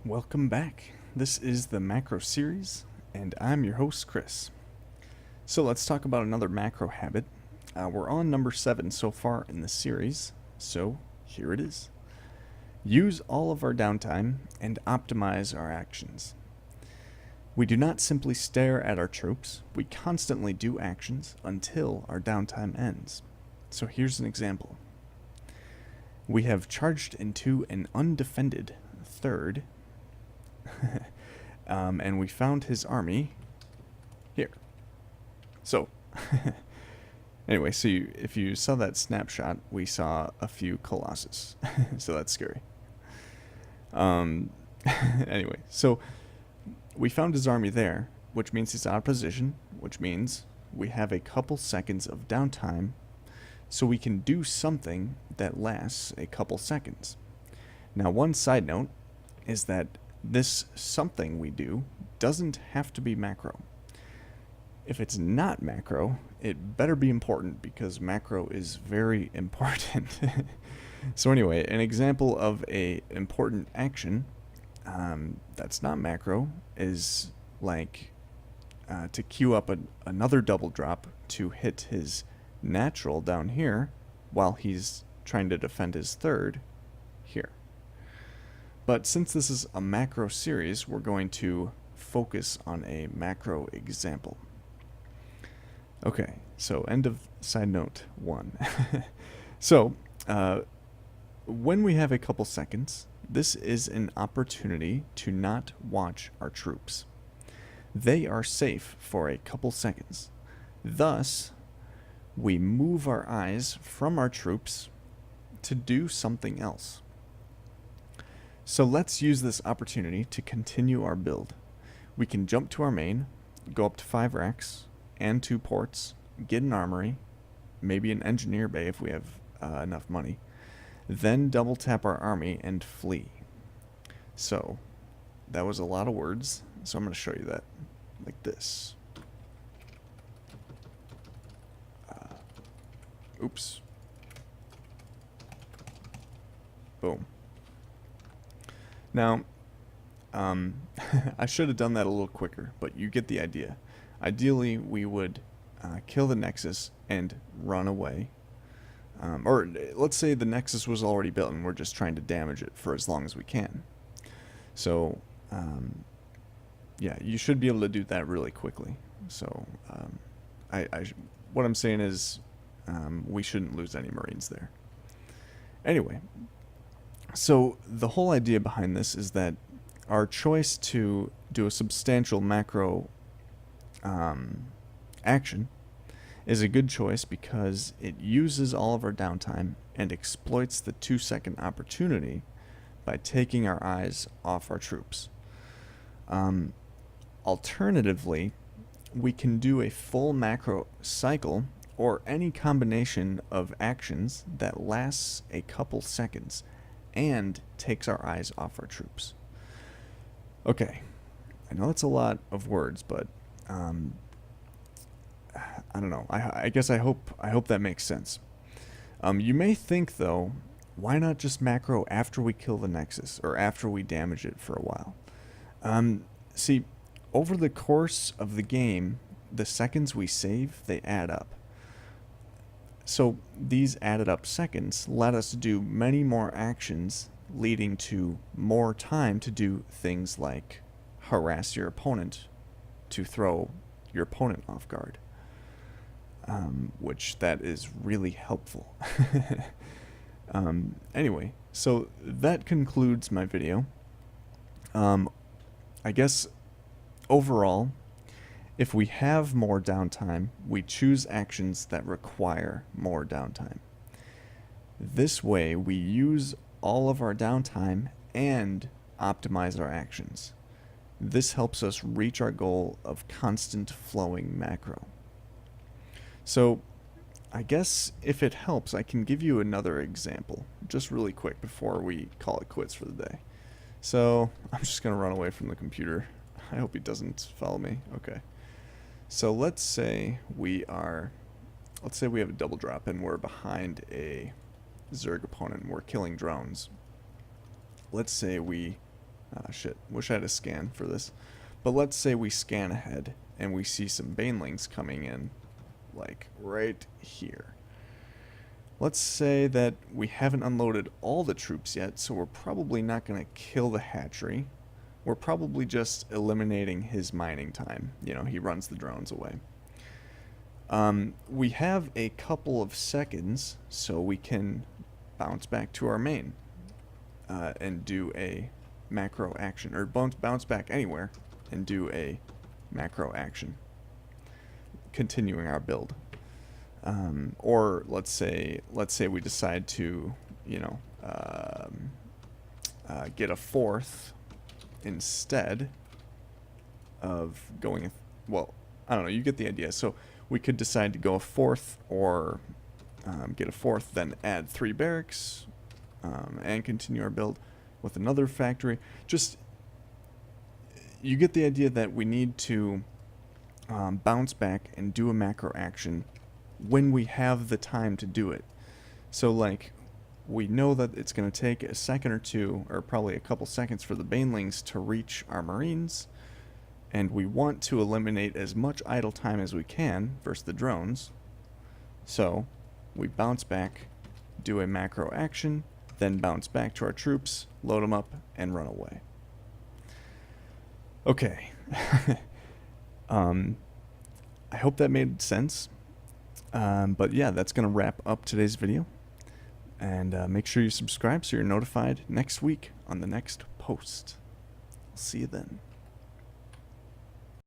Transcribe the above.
Welcome back. This is the macro series, and I'm your host, Chris. So let's talk about another macro habit. We're on number 7 so far in the series, so here it is. Use all of our downtime and optimize our actions. We do not simply stare at our troops, we constantly do actions until our downtime ends. So here's an example. We have charged into an undefended third, and we found his army here. So, anyway, if you saw that snapshot, we saw a few colossus, so that's scary. Anyway, so we found his army there, which means he's out of position, which means we have a couple seconds of downtime, so we can do something that lasts a couple seconds. Now, one side note is that this something we do doesn't have to be macro. If it's not macro, it better be important because macro is very important. So anyway, an example of a important action that's not macro is like to queue up another double drop to hit his natural down here while he's trying to defend his third here. But since this is a macro series, we're going to focus on a macro example. Okay, so end of side note 1. So, when we have a couple seconds, this is an opportunity to not watch our troops. They are safe for a couple seconds. Thus, we move our eyes from our troops to do something else. So let's use this opportunity to continue our build. We can jump to our main, go up to 5 racks and 2 ports, get an armory, maybe an engineer bay if we have enough money, then double tap our army and flee. So that was a lot of words, so I'm going to show you that like this. Oops. Boom. Now, I should have done that a little quicker, but you get the idea. Ideally, we would kill the Nexus and run away. Or let's say the Nexus was already built and we're just trying to damage it for as long as we can. So, yeah, you should be able to do that really quickly. So, what I'm saying is we shouldn't lose any Marines there. Anyway, so the whole idea behind this is that our choice to do a substantial macro action is a good choice because it uses all of our downtime and exploits the 2-second opportunity by taking our eyes off our troops. Alternatively, we can do a full macro cycle or any combination of actions that lasts a couple seconds and takes our eyes off our troops. Okay, I know it's a lot of words, but I don't know. I guess I hope that makes sense. You may think though, why not just macro after we kill the Nexus or after we damage it for a while? See, over the course of the game, the seconds we save, they add up. So these added up seconds let us do many more actions, leading to more time to do things like harass your opponent to throw your opponent off guard, which that is really helpful. Anyway, so that concludes my video. I guess overall, if we have more downtime, we choose actions that require more downtime. This way, we use all of our downtime and optimize our actions. This helps us reach our goal of constant flowing macro. So, I guess if it helps, I can give you another example, just really quick before we call it quits for the day. So, I'm just going to run away from the computer. I hope he doesn't follow me. Okay. So let's say we have a double drop and we're behind a Zerg opponent and we're killing drones. Let's say we Ah, shit. Wish I had a scan for this. But let's say we scan ahead and we see some banelings coming in, like right here. Let's say that we haven't unloaded all the troops yet, so we're probably not going to kill the hatchery. We're probably just eliminating his mining time. You know, he runs the drones away. We have a couple of seconds, so we can bounce back to our main and do a macro action, or bounce back anywhere and do a macro action, continuing our build. Or let's say we decide to, you know, get a fourth instead of going, well, I don't know, you get the idea. So we could decide to go a fourth, or get a fourth, then add 3 barracks, and continue our build with another factory. Just, you get the idea that we need to bounce back and do a macro action when we have the time to do it. So like, we know that it's going to take a second or two, or probably a couple seconds, for the banelings to reach our marines, and we want to eliminate as much idle time as we can versus the drones. So we bounce back, do a macro action, then bounce back to our troops, load them up, and run away. Okay. I hope that made sense. But yeah, that's going to wrap up today's video. And make sure you subscribe so you're notified next week on the next post. I'll see you then.